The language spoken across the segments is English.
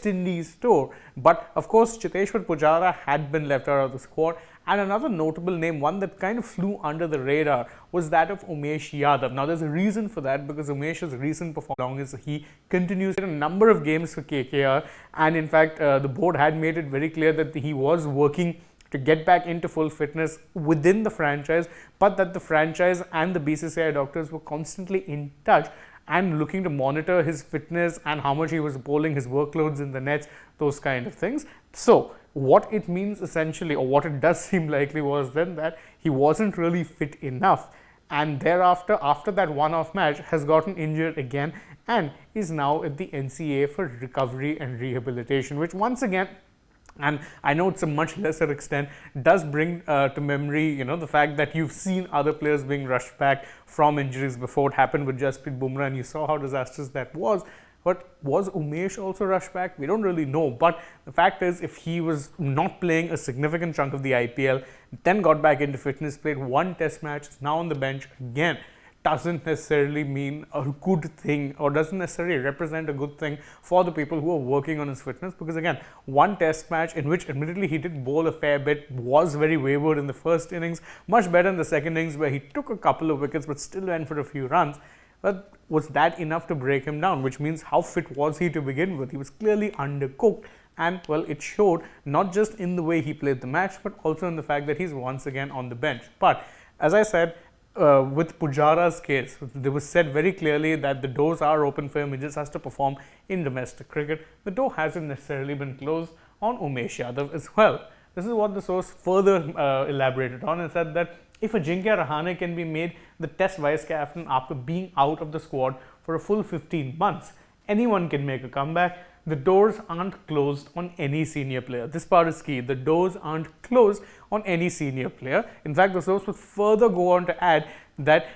West Indies tour. But of course, Cheteshwar Pujara had been left out of the squad. And another notable name, one that kind of flew under the radar, was that of Umesh Yadav. Now, there's a reason for that, because Umesh's recent performance, he continues in a number of games for KKR, and in fact, the board had made it very clear that he was working to get back into full fitness within the franchise, but that the franchise and the BCCI doctors were constantly in touch and looking to monitor his fitness and how much he was bowling, his workloads in the nets, those kind of things. So what it means essentially, or what it does seem likely, was then that he wasn't really fit enough, and thereafter, after that one-off match, has gotten injured again and is now at the NCA for recovery and rehabilitation, which once again, and I know it's a much lesser extent, does bring to memory, the fact that you've seen other players being rushed back from injuries before. It happened with Jasprit Bumrah, and you saw how disastrous that was. But was Umesh also rushed back? We don't really know. But the fact is, if he was not playing a significant chunk of the IPL, then got back into fitness, played one test match, is now on the bench again, doesn't necessarily mean a good thing, or doesn't necessarily represent a good thing for the people who are working on his fitness, because again, one test match in which admittedly he did bowl a fair bit, was very wayward in the first innings, much better in the second innings where he took a couple of wickets but still went for a few runs. But was that enough to break him down? Which means, how fit was he to begin with? He was clearly undercooked, and well, it showed not just in the way he played the match, but also in the fact that he's once again on the bench. But as I said, with Pujara's case, they was said very clearly that the doors are open for him. He just has to perform in domestic cricket. The door hasn't necessarily been closed on Umesh Yadav as well. This is what the source further elaborated on, and said that if Ajinkya Rahane can be made the test vice captain after being out of the squad for a full 15 months, anyone can make a comeback. The doors aren't closed on any senior player. This part is key. The doors aren't closed on any senior player. In fact, the source would further go on to add that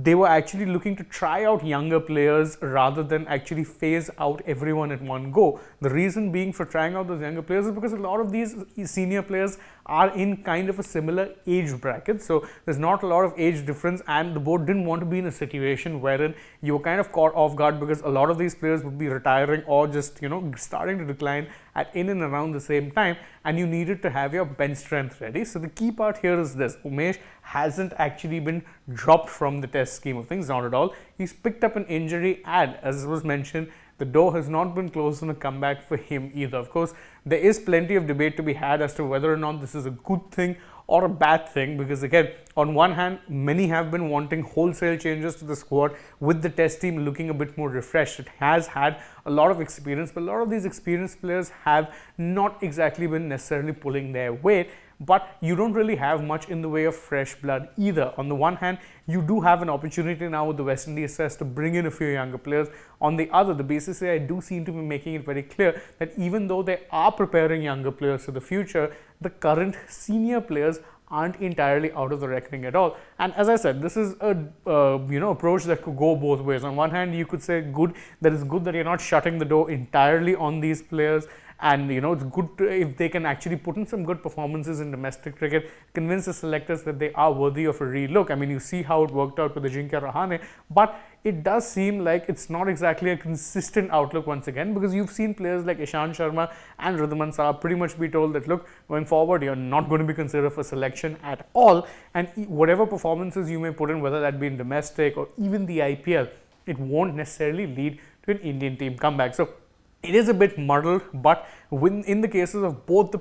they were actually looking to try out younger players rather than actually phase out everyone at one go. The reason being for trying out those younger players is because a lot of these senior players are in kind of a similar age bracket. So there's not a lot of age difference, and the board didn't want to be in a situation wherein you were kind of caught off guard, because a lot of these players would be retiring or just, starting to decline at in and around the same time, and you needed to have your bench strength ready. So the key part here is this: Umesh hasn't actually been dropped from the test scheme of things, not at all. He's picked up an injury, and as was mentioned, the door has not been closed on a comeback for him either. Of course, there is plenty of debate to be had as to whether or not this is a good thing or a bad thing, because again, on one hand, many have been wanting wholesale changes to the squad, with the test team looking a bit more refreshed. It has had a lot of experience, but a lot of these experienced players have not exactly been necessarily pulling their weight. But you don't really have much in the way of fresh blood either. On the one hand, you do have an opportunity now with the West Indies test to bring in a few younger players. On the other, the BCCI do seem to be making it very clear that even though they are preparing younger players for the future, the current senior players aren't entirely out of the reckoning at all. And as I said, this is a approach that could go both ways. On one hand, you could say that it's good that you're not shutting the door entirely on these players, and it's good if they can actually put in some good performances in domestic cricket, convince the selectors that they are worthy of a relook. I mean, you see how it worked out with Ajinkya Rahane, but it does seem like it's not exactly a consistent outlook once again, because you've seen players like Ishant Sharma and Ridhaman Saab pretty much be told that, look, going forward, you're not going to be considered for selection at all, and whatever performances you may put in, whether that be in domestic or even the IPL, it won't necessarily lead to an Indian team comeback. So it is a bit muddled, but in the cases of both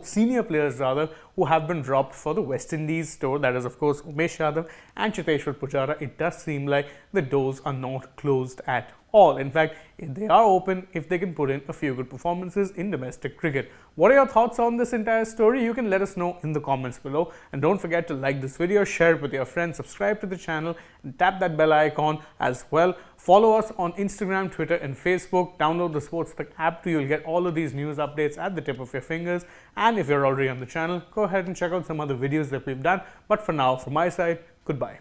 senior players rather, who have been dropped for the West Indies tour, that is of course Umesh Yadav and Cheteshwar Pujara, it does seem like the doors are not closed at all. In fact, they are open if they can put in a few good performances in domestic cricket. What are your thoughts on this entire story? You can let us know in the comments below, and don't forget to like this video, share it with your friends, subscribe to the channel, and tap that bell icon as well. Follow us on Instagram, Twitter and Facebook. Download the AajTak app too. You'll get all of these news updates at the tip of your fingers. And if you're already on the channel, go ahead and check out some other videos that we've done. But for now, from my side, goodbye.